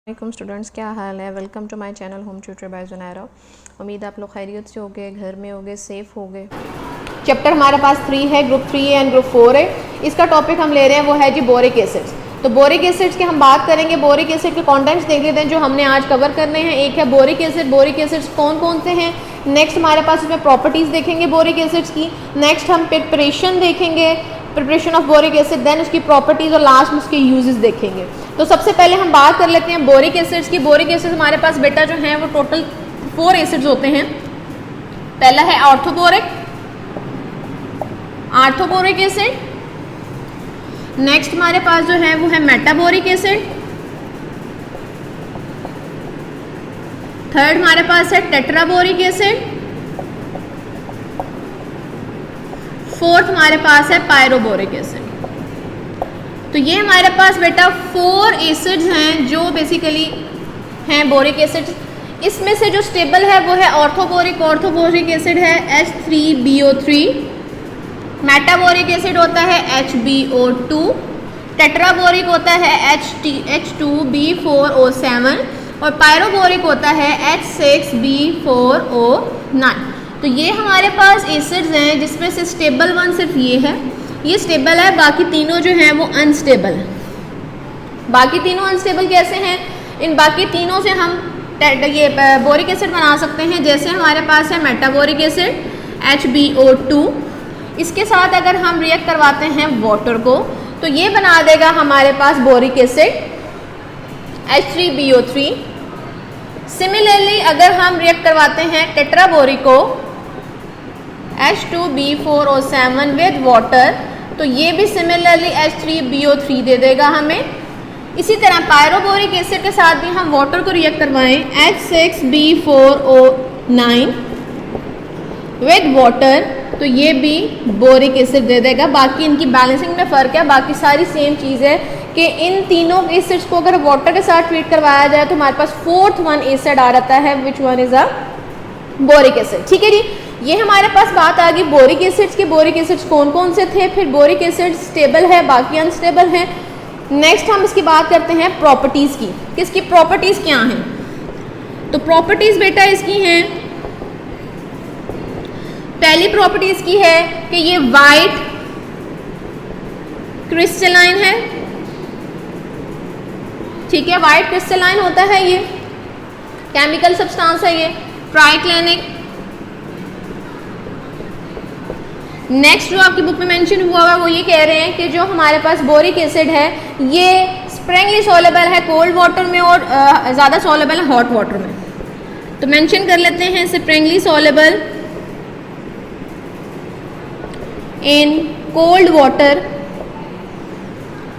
वालेकुम स्टूडेंट्स, क्या हाल है। Welcome to my channel home tutor by Junaira. उम्मीद आप लोग खैरियत से होगे, घर में होगे, सेफ़ होगे। चैप्टर हमारे पास 3 है, ग्रुप 3 एंड ग्रुप 4 है। इसका टॉपिक हम ले रहे हैं वो है जी बोरिक एसिड्स। तो बोरिक एसिड्स की हम बात करेंगे। बोरिक एसिड के कंटेंट्स देख लेते हैं जो हमने आज कवर करने हैं। एक है बोरिक एसिड। बोरिक एसिड्स कौन कौन से हैं। नेक्स्ट हमारे पास इसमें प्रॉपर्टीज़ देखेंगे बोरिक एसिड्स की। नेक्स्ट हम प्रिपरेशन देखेंगे, preparation of boric acid, then उसकी प्रॉपर्टीज़ और लास्ट में उसके यूजेस देखेंगे। तो सबसे पहले हम बात कर लेते हैं बोरिक एसिड्स की। बोरिक एसिड्स हमारे पास बेटा जो हैं वो टोटल 4 एसिड्स होते हैं। पहला है ऑर्थोबोरिक, आर्थोबोरिक एसिड। नेक्स्ट हमारे पास जो है वो है मेटाबोरिक एसिड। थर्ड हमारे पास है टेट्राबोरिक एसिड। फोर्थ हमारे पास है पायरोबोरिक एसिड। तो ये हमारे पास बेटा 4 एसिड्स हैं जो बेसिकली हैं बोरिक एसिड्स। इसमें से जो स्टेबल है वो है ऑर्थोबोरिक। ऑर्थोबोरिक एसिड है H3BO3। मेटाबोरिक एसिड होता है HbO2। टेट्राबोरिक होता है H2B4O7 और पायरोबोरिक होता है H6B4O9। तो ये हमारे पास एसिड्स हैं जिसमें से स्टेबल वन सिर्फ ये है, ये स्टेबल है, बाकी तीनों जो हैं वो अनस्टेबल हैं। बाकी तीनों अनस्टेबल कैसे हैं? इन बाकी तीनों से हम ये बोरिक एसिड बना सकते हैं। जैसे हमारे पास है मेटाबोरिक एसिड HbO2, इसके साथ अगर हम रिएक्ट करवाते हैं वाटर को तो ये बना देगा हमारे पास बोरिक एसिड H3BO3। सिमिलरली अगर हम रिएक्ट करवाते हैं टेट्राबोरिक को H2B4O7 विद वाटर तो ये भी सिमिलरली H3BO3 दे देगा हमें। इसी तरह पायरोबोरिक एसिड के साथ भी हम वाटर को रिएक्ट करवाएं H6B4O9 विद वाटर तो ये भी बोरिक एसिड दे देगा। बाकी इनकी बैलेंसिंग में फ़र्क है, बाकी सारी सेम चीज़ है कि इन तीनों एसिड्स को अगर वाटर के साथ ट्रीट करवाया जाए तो हमारे पास 4th वन एसिड आ जाता है, which one is a boric acid. ठीक है जी, ये हमारे पास बात आ गई बोरिक एसिड्स की। बोरिक एसिड्स कौन कौन से थे, फिर बोरिक एसिड स्टेबल है, बाकी अनस्टेबल हैं। नेक्स्ट हम इसकी बात करते हैं प्रॉपर्टीज़ की, किसकी प्रॉपर्टीज़ क्या हैं। तो प्रॉपर्टीज़ बेटा इसकी हैं, पहली प्रॉपर्टी इसकी है कि ये वाइट क्रिस्टलाइन है। ठीक है, वाइट क्रिस्टलाइन होता है, ये केमिकल सब्सटेंस है, ये ट्राइक्लिनिक। नेक्स्ट जो आपकी बुक में मेंशन हुआ है वो ये कह रहे हैं कि जो हमारे पास बोरिक एसिड है ये स्प्रिंगली सॉलेबल है कोल्ड वाटर में और ज़्यादा सॉलेबल है हॉट वाटर में। तो मेंशन कर लेते हैं sparingly soluble in cold water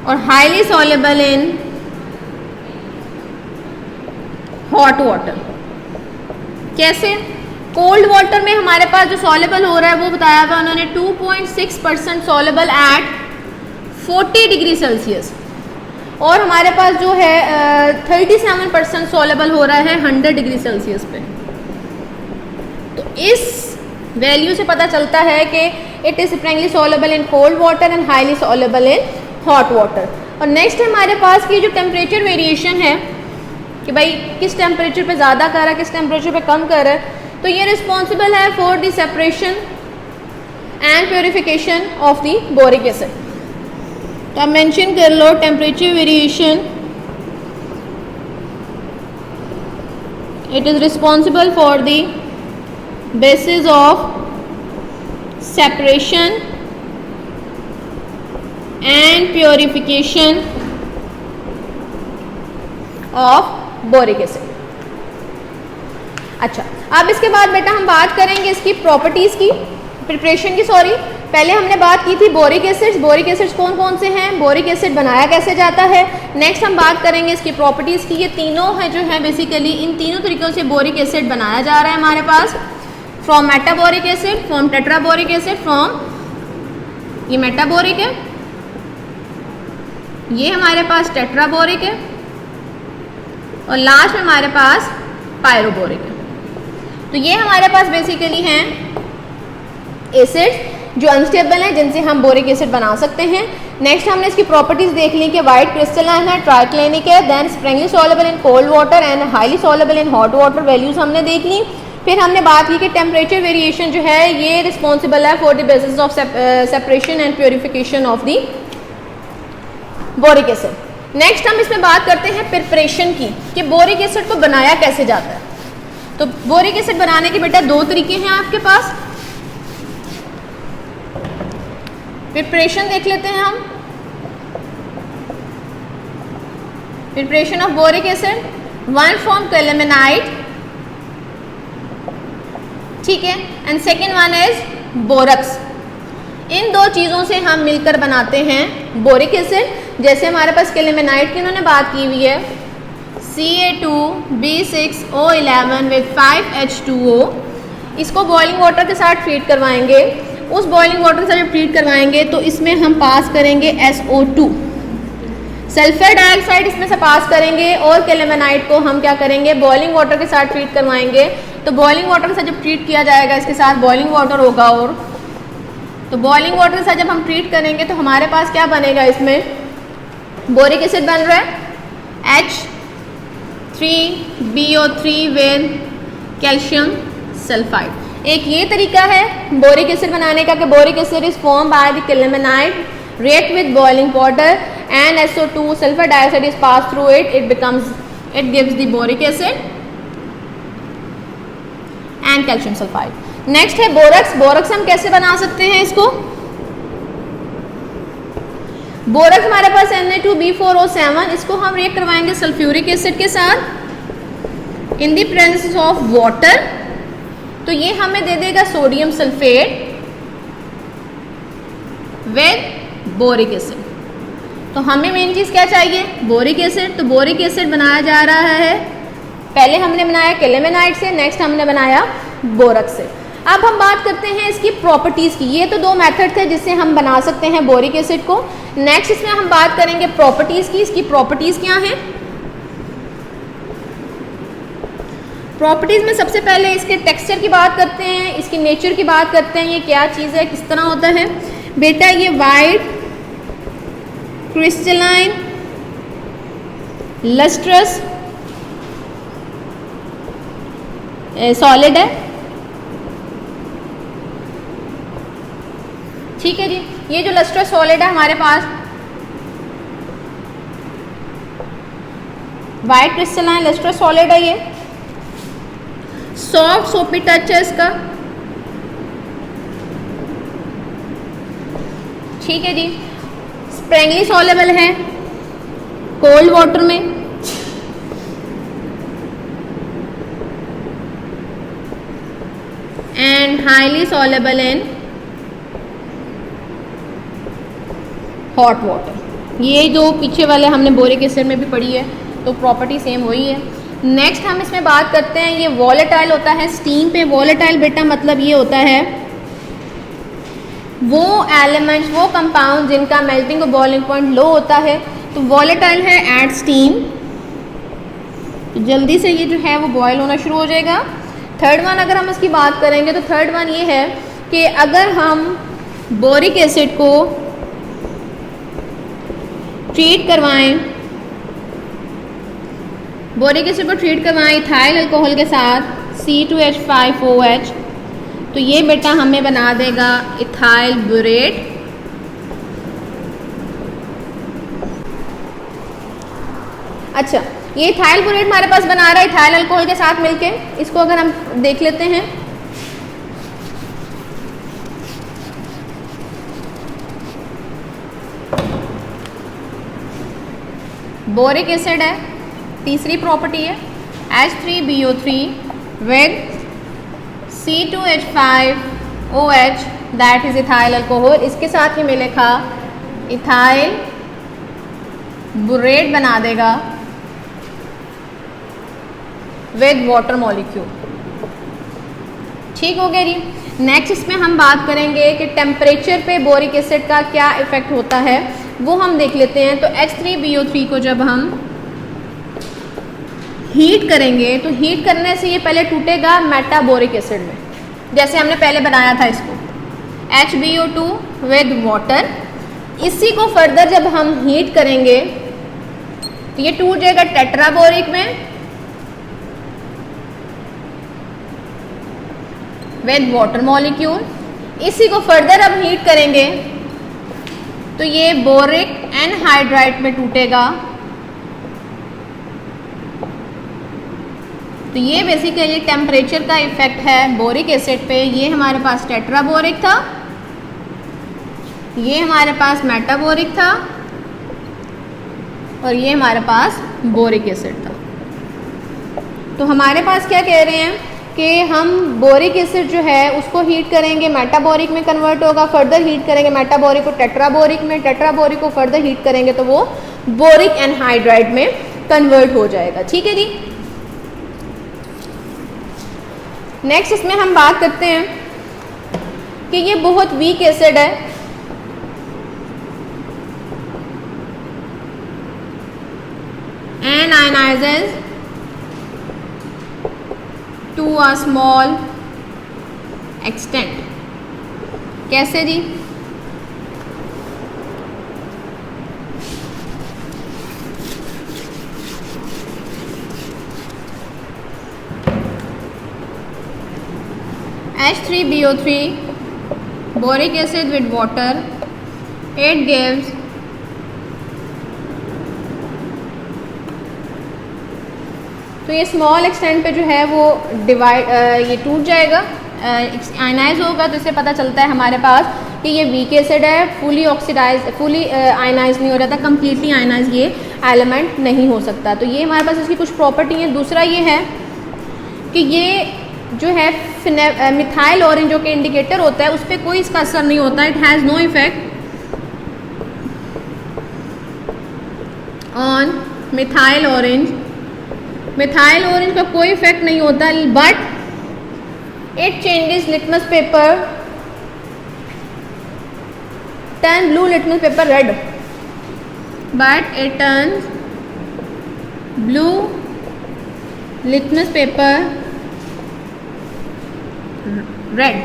और highly soluble in hot water. कैसे? कोल्ड वाटर में हमारे पास जो सॉलेबल हो रहा है वो बताया हुआ उन्होंने 2.6% सॉलेबल एट 40 डिग्री सेल्सियस और हमारे पास जो है 37% सॉलेबल हो रहा है 100 डिग्री सेल्सियस पे। तो इस वैल्यू से पता चलता है कि it is Sprüngli soluble in cold water and highly soluble in hot water. और नेक्स्ट हमारे पास की जो टेम्परेचर वेरिएशन है कि भाई किस टेम्परेचर पे ज़्यादा कर रहा है, किस टेम्परेचर पे कम कर रहा है, तो ये रिस्पॉन्सिबल है for the separation and purification of the boric acid. तो आप मेंशन कर low temperature variation, it is responsible for the basis of separation and purification of boric acid। अच्छा, अब इसके बाद बेटा हम बात करेंगे इसकी प्रॉपर्टीज़ की, प्रिपरेशन की। सॉरी, पहले हमने बात की थी बोरिक एसिड्स। बोरिक एसिड्स कौन कौन से हैं, बोरिक एसिड बनाया कैसे जाता है। नेक्स्ट हम बात करेंगे इसकी प्रॉपर्टीज़ की। ये तीनों है जो है बेसिकली इन तीनों तरीक़ों से बोरिक एसिड बनाया जा रहा है हमारे पास, from metaboric acid, from tetraboric acid, from ये मेटाबोरिक है, ये हमारे पास टेट्राबोरिक है और लास्ट में हमारे पास पायरोबोरिक है। तो ये हमारे पास बेसिकली हैं एसिड्स। जो अनस्टेबल हैं, जिनसे हम बोरिक एसिड बना सकते हैं। नेक्स्ट हमने इसकी प्रॉपर्टीज़ देख ली कि वाइट क्रिस्टलाइन है, ट्राइक्लिनिक है, then sparingly soluble in cold water and highly soluble in hot water, values हमने देख ली। फिर हमने बात की कि टेम्परेचर वेरिएशन जो है ये रिस्पॉन्सिबल है for the basis of separation and purification of the boric acid. Next हम इसमें बात करते हैं प्रिपरेशन की कि बोरिक एसिड को बनाया कैसे जाता है। तो बोरिक एसिड बनाने के बेटा दो तरीके हैं आपके पास। प्रिपरेशन देख लेते हैं हम। Preparation of boric acid, one form colemanite, ठीक है, and second one is borax. इन दो चीज़ों से हम मिलकर बनाते हैं बोरिक एसिड। जैसे हमारे पास कैल्मिनाइट की उन्होंने बात की हुई है, Ca2B6O11 विद 5H2O। इसको बॉइलिंग वाटर के साथ ट्रीट करवाएंगे। उस बॉइलिंग वाटर के साथ जब ट्रीट करवाएंगे तो इसमें हम पास करेंगे SO2, सल्फर डाइऑक्साइड इसमें से पास करेंगे, और कैल्मिनाइट को हम क्या करेंगे, बॉइलिंग वाटर के साथ ट्रीट करवाएंगे। तो बॉइलिंग वाटर के साथ जब ट्रीट किया जाएगा, इसके साथ बॉइलिंग वाटर होगा, और तो बॉइलिंग वाटर के साथ जब हम ट्रीट करेंगे तो हमारे पास क्या बनेगा, इसमें बोरिक एसिड बन रहा है H3BO3 विद कैल्शियम सल्फाइड। एक ये तरीका है बोरिक एसिड बनाने का कि boric acid is form by the colemanite, react with boiling water and SO2 sulfur dioxide is passed through it, it gives the boric acid and calcium sulfide। Next है borax. Borax हम कैसे बना सकते हैं इसको। बोरक्स हमारे पास Na2B4O7, इसको हम रिएक्ट करवाएंगे सल्फ्यूरिक एसिड के साथ in the presence of water. तो ये हमें दे देगा sodium sulphate with boric acid. तो हमें मेन चीज़ क्या चाहिए, बोरिक एसिड। तो बोरिक एसिड बनाया जा रहा है, पहले हमने बनाया कैल्मिनाइट से, नेक्स्ट हमने बनाया बोरक्स से। अब हम बात करते हैं इसकी प्रॉपर्टीज़ की। ये तो दो मेथड थे जिससे हम बना सकते हैं बोरिक एसिड को। नेक्स्ट इसमें हम बात करेंगे प्रॉपर्टीज़ की। इसकी प्रॉपर्टीज़ क्या हैं। प्रॉपर्टीज़ में सबसे पहले इसके टेक्सचर की बात करते हैं, इसकी नेचर की बात करते हैं। ये क्या चीज़ है, किस तरह होता है बेटा। ये वाइट क्रिस्टलाइन लस्ट्रस सॉलिड है, ठीक है जी। ये जो लस्ट्रस सॉलिड है हमारे पास, वाइट क्रिस्टलाइन लस्ट्रस सॉलिड है। ये सॉफ्ट सोपी टच है इसका, ठीक है जी। स्प्रिंगली सॉलेबल है कोल्ड वाटर में, and highly soluble in hot water. ये जो पीछे वाले हमने बोरिक एसिड में भी पढ़ी है, तो प्रॉपर्टी सेम वही है। नेक्स्ट हम इसमें बात करते हैं, ये वॉलेटाइल होता है स्टीम पे। वॉलेटाइल बेटा मतलब ये होता है वो एलिमेंट्स, वो कंपाउंड जिनका मेल्टिंग और बॉइलिंग पॉइंट लो होता है। तो वॉलेटाइल है एट स्टीम, तो जल्दी से ये जो है वो बॉयल होना शुरू हो जाएगा। थर्ड वन अगर हम इसकी बात करेंगे तो थर्ड वन ये है कि अगर हम बोरिक एसिड को ट्रीट करवाएं, बोरिक एसिड को ट्रीट करवाएं इथाइल अल्कोहल के साथ C2H5OH, तो ये बेटा हमें बना देगा इथाइल ब्यूरेट। अच्छा, ये इथाइल ब्यूरेट हमारे पास बना रहा है इथाइल अल्कोहल के साथ मिलके। इसको अगर हम देख लेते हैं, बोरिक एसिड है, तीसरी प्रॉपर्टी है H3BO3 with C2H5OH that is ethyl alcohol. इसके साथ ही मैं लिखा इथाइल ब्यूरेट बना देगा विद वाटर मॉलिक्यूल, ठीक हो गया जी। नेक्स्ट इसमें हम बात करेंगे कि टेम्परेचर पे बोरिक एसिड का क्या इफेक्ट होता है, वो हम देख लेते हैं। तो H3BO3 को जब हम हीट करेंगे तो हीट करने से ये पहले टूटेगा मेटाबोरिक एसिड में, जैसे हमने पहले बनाया था इसको HbO2 विद वाटर। इसी को फर्दर जब हम हीट करेंगे तो ये टूट जाएगा टेट्राबोरिक में विद वाटर मॉलिक्यूल। इसी को फर्दर अब हीट करेंगे तो ये बोरिक एनहाइड्राइड में टूटेगा। तो ये बेसिकली टेम्परेचर का इफेक्ट है बोरिक एसिड पे। ये हमारे पास टेट्राबोरिक था, ये हमारे पास मेटाबोरिक था और ये हमारे पास बोरिक एसिड था। तो हमारे पास क्या कह रहे हैं कि हम बोरिक एसिड जो है उसको हीट करेंगे, मेटाबोरिक में कन्वर्ट होगा, फर्दर हीट करेंगे मेटाबोरिक को टेट्राबोरिक में, टेट्राबोरिक को फर्दर हीट करेंगे तो वो बोरिक एनहाइड्राइड में कन्वर्ट हो जाएगा। ठीक है जी। नेक्स्ट इसमें हम बात करते हैं कि ये बहुत वीक एसिड है, and ionises to a small extent. कैसे जी? H3BO3 boric acid with water, it gives तो ये स्मॉल एक्सटेंट पे जो है वो डिवाइड ये टूट जाएगा, आयनाइज होगा। तो इससे पता चलता है हमारे पास कि ये वीक एसिड है, फुली ऑक्सीडाइज, फुली आयनाइज नहीं हो रहा था, कम्प्लीटली आयनाइज ये एलिमेंट नहीं हो सकता। तो ये हमारे पास इसकी कुछ प्रॉपर्टी है। दूसरा ये है कि ये जो है मिथाइल ऑरेंज जो कि इंडिकेटर होता है उस पर कोई इसका असर नहीं होता, it has no effect on methyl orange. Methyl orange का कोई इफेक्ट नहीं होता, but it changes litmus paper, turn blue litmus paper red, but it turns blue litmus paper red.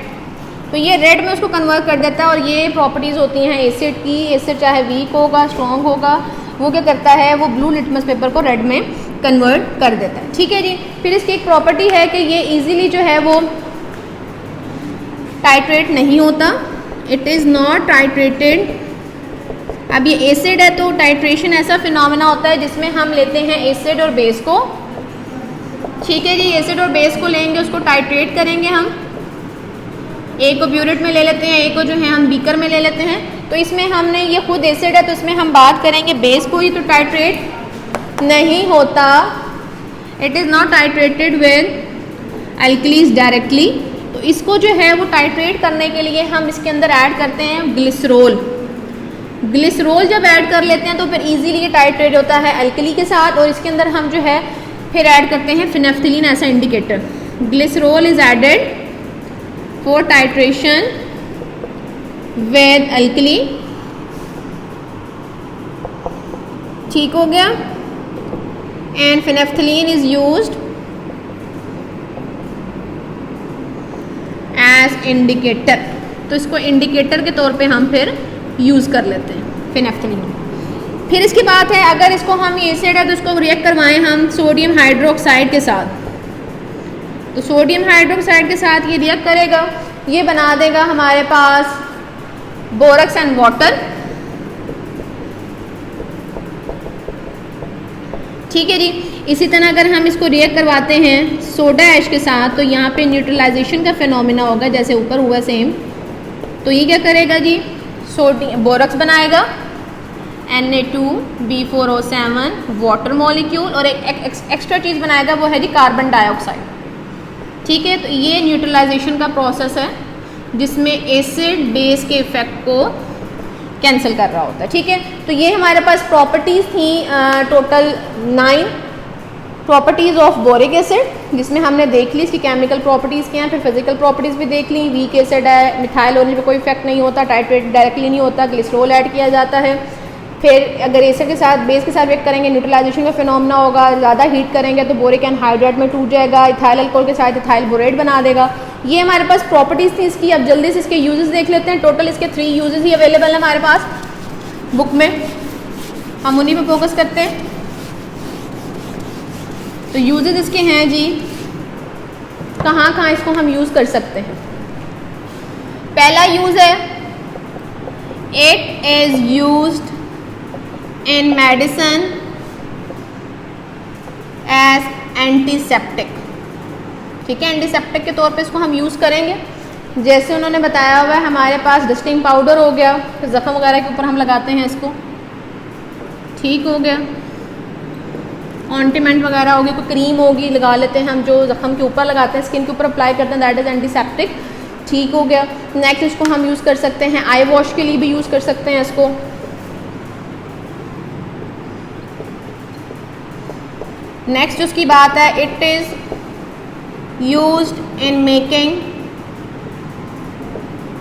तो ये रेड में उसको कन्वर्ट कर देता है और ये प्रॉपर्टीज़ होती हैं एसिड की। एसिड चाहे वीक होगा, स्ट्रॉन्ग होगा, वो क्या करता है, वो ब्लू लिटमस पेपर को रेड में कन्वर्ट कर देता है। ठीक है जी। फिर इसकी एक प्रॉपर्टी है कि ये इजीली जो है वो टाइट्रेट नहीं होता, इट इज़ नॉट टाइट्रेटेड। अब ये एसिड है तो टाइट्रेशन ऐसा फिनोमेना होता है जिसमें हम लेते हैं एसिड और बेस को। ठीक है जी। एसिड और बेस को लेंगे, उसको टाइट्रेट करेंगे हम, एक को ब्यूरेट में ले लेते हैं, एक को जो है हम बीकर में ले लेते हैं। तो इसमें हमने ये खुद एसिड है तो इसमें हम बात करेंगे बेस को ही, तो टाइट्रेट नहीं होता, it is not titrated with alkalis directly. तो इसको जो है वो टाइट्रेट करने के लिए हम इसके अंदर ऐड करते हैं ग्लिसरॉल। ग्लिसरॉल जब ऐड कर लेते हैं तो फिर इजीली ये टाइट्रेट होता है एल्कली के साथ, और इसके अंदर हम जो है फिर ऐड करते हैं फिनेफ्थिलीन ऐसा indicator. Glycerol is added for titration with alkali. ठीक हो गया। And phenolphthalein is used as indicator. तो इसको इंडिकेटर के तौर पे हम फिर यूज़ कर लेते हैं फिनेफ्थिलीन। फिर इसकी बात है, अगर इसको हम एसिड है तो इसको रिएक्ट करवाएं हम सोडियम हाइड्रोक्साइड के साथ, तो सोडियम हाइड्रोक्साइड के साथ ये रिएक्ट करेगा, ये बना देगा हमारे पास बोरक्स एंड वाटर। ठीक है जी। इसी तरह अगर हम इसको रिएक्ट करवाते हैं सोडा ऐश के साथ तो यहाँ पे न्यूट्रलाइजेशन का फिनोमिना होगा जैसे ऊपर हुआ सेम। तो ये क्या करेगा जी, सोडियम बोरक्स बनाएगा, Na2B4O7 वाटर मॉलिक्यूल, और एक एक्स्ट्रा चीज़ बनाएगा वो है जी कार्बन डाइऑक्साइड। ठीक है। तो ये न्यूट्रलाइजेशन का प्रोसेस है जिसमें एसिड बेस के इफेक्ट को कैंसिल कर रहा होता है। ठीक है। तो ये हमारे पास प्रॉपर्टीज़ थी total 9 properties of boric acid, जिसमें हमने देख ली इसकी केमिकल प्रॉपर्टीज़ क्या हैं, फिर फिजिकल प्रॉपर्टीज़ भी देख ली। वीक एसिड है, मिथाइल ऑरेंज पे कोई इफेक्ट नहीं होता, टाइट्रेट डायरेक्टली नहीं होता, ग्लिसरॉल ऐड किया जाता है। फिर अगर एसिड के साथ बेस के साथ रिएक्ट करेंगे न्यूट्रलाइजेशन का फिनोमेना होगा, ज़्यादा हीट करेंगे तो बोरिक एनहाइड्राइड में टूट जाएगा, इथाइल अल्कोहल के साथ इथाइल बोरेट बना देगा। ये हमारे पास प्रॉपर्टीज़ थी इसकी। अब जल्दी से इसके यूजेस देख लेते हैं। टोटल इसके 3 यूजेस ही अवेलेबल है हमारे पास बुक में, हम उन्हीं पे फोकस करते हैं। तो यूजेस इसके हैं जी, कहाँ कहाँ इसको हम यूज़ कर सकते हैं। पहला यूज़ है, it is used in medicine as antiseptic. ठीक है, एंटीसेप्टिक के तौर पे इसको हम यूज़ करेंगे। जैसे उन्होंने बताया हुआ है, हमारे पास डस्टिंग पाउडर हो गया, ज़ख़म वगैरह के ऊपर हम लगाते हैं इसको, ठीक हो गया। ऑइंटमेंट वगैरह होगी, कोई क्रीम होगी लगा लेते हैं हम, जो ज़ख़म के ऊपर लगाते हैं, स्किन के ऊपर अप्लाई करते हैं, दैट इज़ एंटीसेप्टिक, ठीक हो गया। नेक्स्ट इसको हम यूज़ कर सकते हैं, आई वॉश के लिए भी यूज़ कर सकते हैं इसको। नेक्स्ट उसकी बात है, it is used in making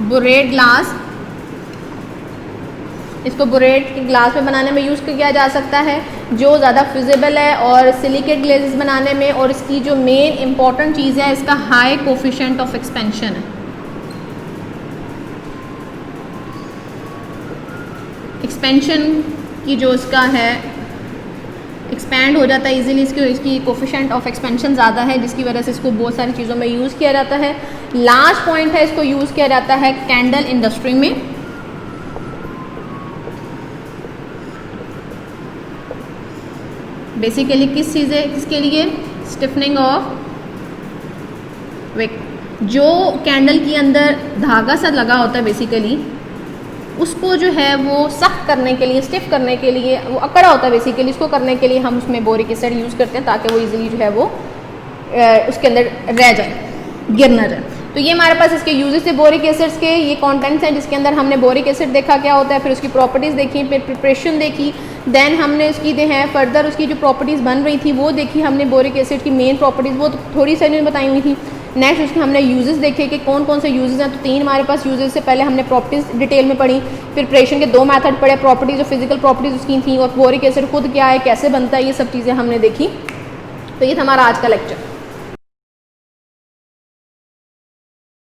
burette glass. इसको बुरेड के ग्लास में बनाने में यूज़ किया जा सकता है, जो ज़्यादा फिजिबल है, और सिलिकेट ग्लेजेस बनाने में। और इसकी जो मेन इंपॉर्टेंट चीज़ है, इसका हाई कोफिशिएंट ऑफ एक्सपेंशन है। एक्सपेंशन की जो इसका है, एक्सपैंड हो जाता है इजीली, इसकी कोफिशिएंट ऑफ एक्सपेंशन ज़्यादा है, जिसकी वजह से इसको बहुत सारी चीज़ों में यूज़ किया जाता है। लास्ट पॉइंट है, इसको यूज़ किया जाता है कैंडल इंडस्ट्री में। बेसिकली किस चीज़ है, किसके लिए, स्टिफनिंग ऑफ विक। जो कैंडल के अंदर धागा सा लगा होता है बेसिकली, उसको जो है वो सख्त करने के लिए, स्टिफ करने के लिए, वो अकड़ा होता है बेसिकली, इसको करने के लिए हम उसमें बोरिक एसिड यूज़ करते हैं, ताकि वो इजीली जो है वो उसके अंदर रह जाए, गिर ना जाए। तो ये हमारे पास इसके यूजेस है बोरिक एसिड्स के, ये कंटेंट्स हैं जिसके अंदर हमने बोरिक एसिड देखा क्या होता है, फिर उसकी प्रॉपर्टीज़ देखी, फिर प्रिपरेशन देखी, देन हमने उसकी हैं फर्दर उसकी जो प्रॉपर्टीज़ बन रही थी वो देखी हमने, बोरिक एसिड की मेन प्रॉपर्टीज़ वो थोड़ी सी बताई हुई थी। नेक्स्ट उसके हमने यूजेस देखे कि कौन कौन से यूजेस हैं। तो 3 हमारे पास यूजेस से, पहले हमने प्रॉपर्टीज़ डिटेल में पढ़ी, फिर प्रिपरेशन के 2 मेथड पढ़े, प्रॉपर्टीज़ और फिजिकल प्रॉपर्टीज़ उसकी थी, और बोरिक एसिड खुद क्या है, कैसे बनता है, ये सब चीज़ें हमने देखी। तो ये था हमारा आज का लेक्चर।